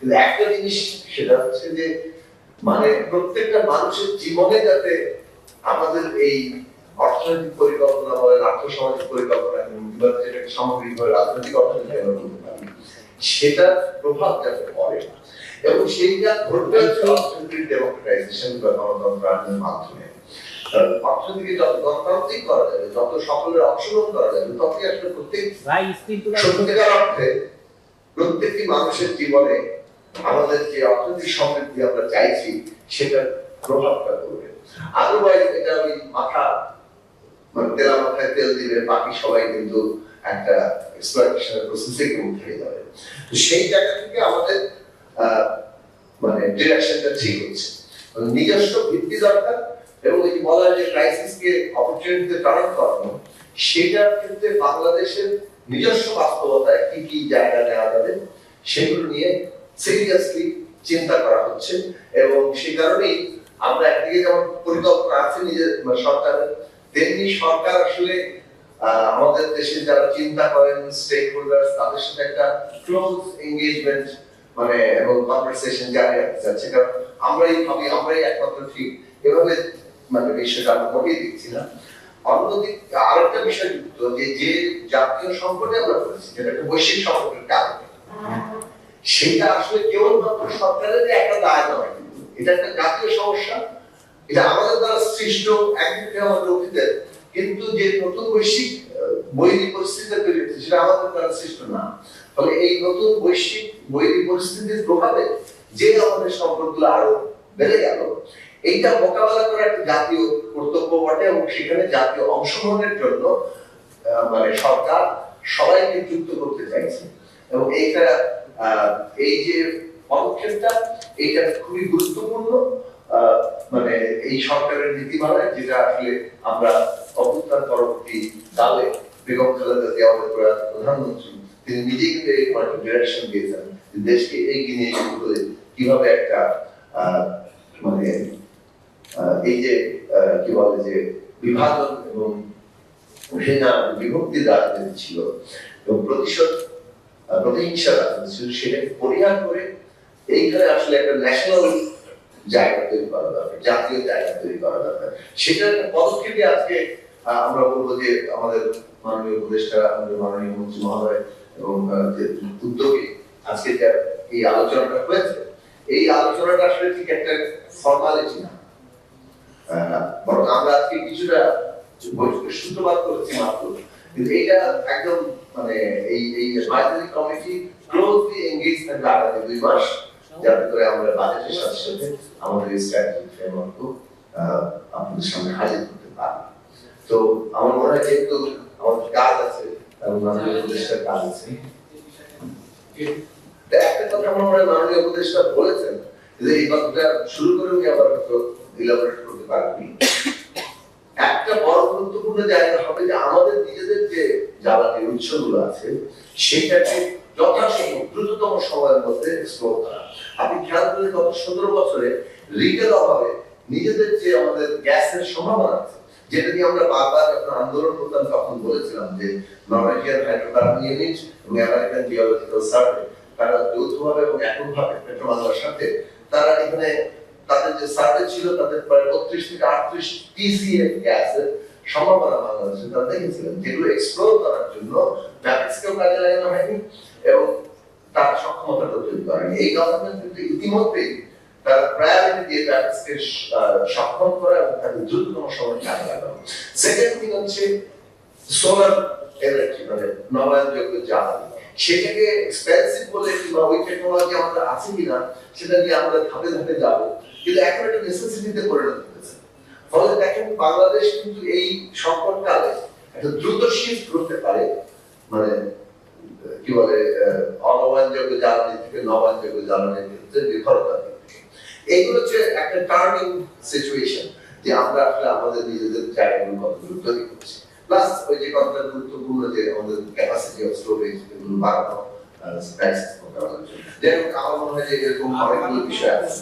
কিন্তু একটা জিনিস সেটা হচ্ছে যে মানে প্রত্যেকটা মানুষের জীবনে যাতে আমাদের এই অর্থনৈতিক পরিকল্পনা বলেন, আর্থসামাজিক পরিকল্পনা কিংবা যেটাকে সামগ্রিকভাবে রাজনৈতিক অর্থনীতি আমরা বলতে পারি, সেটার প্রভাব যাতে পড়ে এবং সেইটা ঘটবে অর্থনৈতিক ডেমোক্রেটাইজেশন বা গণতন্ত্রের মাধ্যমে। অর্থনীতিকে যত গণতান্ত্রিক করা যাবে, যত সকলের অংশগ্রহণ করা যাবে, ততই আসলে সত্যিকার অর্থে প্রত্যেকটি মানুষের জীবনে আমাদের যে অর্থনৈতিক সমৃদ্ধি আমরা চাইছি সেটার প্রভাবটা পড়বে। আদারওয়াইজ এটা ওই মাথা মানে তেলা মাথায় তেল দিলে বাকি সবাই কিন্তু একটা এক্সপ্লয়টেশনের প্রসেসে উঠে যাবে। তো সেই জায়গা থেকে আমাদের মানে ডিরেকশনটা ঠিক হচ্ছে, নিজস্ব ভিত্তি দরকার এবং এই বলা হয় যে ক্রাইসিসকে অপরচুনিটিতে টার্ন করানো, সেটার ক্ষেত্রে বাংলাদেশের নিজস্ব বাস্তবতায় কি কি জায়গা নেওয়া যাবে সেগুলো নিয়ে সিরিয়াসলি চিন্তা করা হচ্ছে। এবং সেই কারণেই আমরা একদিকে যেমন পরিকল্পনা আছে নিজের সরকারের, তেমনি সরকার আসলে আমাদের দেশে যারা চিন্তা করেন স্টেক হোল্ডার্স, তাদের সাথে একটা ক্লোজ এঙ্গেজমেন্ট মানে এবং কনভারসেশন জারি রাখতে চাচ্ছে। কারণ আমরাই একমাত্র ঠিক এভাবে মানে বিষয়টা আমরা মোটেই দেখছি না। অন্যদিকে আরেকটা বিষয় যুক্ত যে জাতীয় সংকটে আমরা পড়েছি, যেটা একটা বৈশ্বিক সংকটের কারণে, সেটা আসলে কেবলমাত্র সরকারের একটা দায় নয়, এটা একটা জাতীয় সমস্যা। এটা আমাদের দ্বারা সৃষ্ট একদিকে আমাদের অতীতের, কিন্তু যে নতুন বৈশ্বিক বৈরী পরিস্থিতি তৈরি হচ্ছে সেটা আমাদের দ্বারা সৃষ্ট না। ফলে এই নতুন বৈশ্বিক বৈরী পরিস্থিতির প্রভাবে যে আমাদের সম্পর্কগুলো আরো বেড়ে গেল, এইটা মোকাবেলা করা একটা জাতীয় কর্তব্য বটে এবং সেখানে জাতীয় অংশগ্রহণের জন্য মানে সরকার সবাইকে যুক্ত করতে চাইছে। এবং এইটা এই যে পদক্ষেপটা এইটা খুবই গুরুত্বপূর্ণ মানে এই সরকারের নীতিমালায়, যেটা আসলে আমরা অভ্যুত্থান পরবর্তী কালে বেগম খালেদা জিয়া আমাদের প্রধানমন্ত্রী তিনি নিজেই কিন্তু এই ডিরেকশন দিয়েছেন দেশকে এগিয়ে নিয়ে যেতে কিভাবে একটা মানে এই যে কি বলে যে বিভাজন এবং সেনা বিভক্তির রাজনীতি ছিল এবং প্রতিহিংসা রাজনীতি ছিল, সেটাকে পরিহার করে এইখানে আসলে একটা ন্যাশনাল জায়গা তৈরি করা দরকার, জাতীয় জায়গা তৈরি করা দরকার। সেটার একটা পদক্ষেপে আজকে আমরা বলবো যে আমাদের মাননীয় উপদেষ্টা, আমাদের মাননীয় মন্ত্রী মহোদয় এবং উদ্যোগে আজকে যে এই আলোচনাটা হয়েছে, এই আলোচনাটা আসলে ঠিক একটা ফর্মালিটি না, বরং আমরা আজকে কিছুটা সূত্রপাত করেছি মাত্র, কিন্তু এটা একদম মানে এই অ্যাডভাইজারি কমিটি ক্লোজলি এনগেজ থাকবে আগামী 2 মাস, যাতে করে আমরা বাজেটের সাথে সাথে আমাদের এই স্ট্র্যাটেজিক ফ্রেমওয়ার্ক আপনাদের সামনে হাজির করতে পারি। তো আমার মনে হয় যেহেতু আমাদের কাজ আছে এবং মাননীয় উপদেষ্টার কাজ আছে, একটা কথা আমার মনে হয় মাননীয় উপদেষ্টা বলেছেন যে এই কথাটা শুরু করেও কি আবার একটু ইলাবোরেট করতে পারবি। একটা বড় গুরুত্বপূর্ণ জায়গা হবে যে আমাদের নিজেদের যে জ্বালানির উৎসগুলো আছে সেটাকে যথাসম্ভব দ্রুততম সময়ের মধ্যে এক্সপ্লোর করা। আপনি খেয়াল করলে গত 17 বছরে রিটেল অভাবে নিজেদের যে আমাদের গ্যাসের সম্ভাবনা আছে, যেটা নিয়ে আমরা বারবার যখন আন্দোলন করতাম তখন বলেছিলাম যে নরওয়েজিয়ান হাইড্রোকার্বন ইউনিট এবং আমেরিকান জিওলজিক্যাল সার্ভে তারা যৌথভাবে এবং এককভাবে পেট্রোবাংলার সাথে তারা এখানে তাদের যে সার্ভে ছিল তাদের প্রায় 32 থেকে 38 টিসিএফ গ্যাসের সম্ভাবনা বাংলাদেশে তারা দেখেছিলেন, যেগুলো এক্সপ্লোর করার জন্য ম্যাপিক্সকেও কাজে লাগানো হয়নি এবং তার সক্ষমতাটা তৈরি করেনি। এই গভর্নমেন্ট কিন্তু ইতিমধ্যেই তার প্রায়োরিটি দিয়ে ম্যাপিক্সকে সক্ষম করা এবং তাকে দ্রুততম সময়ে কাজে লাগানো। সেকেন্ড থিং হচ্ছে সোলার এনার্জি মানে নবায়নযোগ্য জ্বালানি, সেটাকে এক্সপেন্সিভ বলে কিংবা ওই টেকনোলজি আমাদের আছে কিনা সেটা নিয়ে আমরা ধাপে ধাপে যাব, কিন্তু এখন একটা নেসেসিটিতে পরিণত হয়েছে। ফলে দেখেন বাংলাদেশ কিন্তু এই সংকটকালে একটা দ্রুত শিফট করতে পারে মানে কি বলে অনবায়নযোগ্য জ্বালানি থেকে নবায়নযোগ্য জ্বালানির ক্ষেত্রে নির্ভরতার দিক থেকে। এইগুলো হচ্ছে একটা টার্নিং সিচুয়েশন যে আমরা আসলে আমাদের নিজেদের জায়গাগুলো কতগুলো তৈরি করছি, প্লাস ওই যে কথাটা গুরুত্বপূর্ণ যে আমাদের ক্যাপাসিটি অফ স্টোরেজ এগুলো বাড়ানো, যাই হোক আমার মনে হয় যে এরকম অনেকগুলো বিষয় আছে।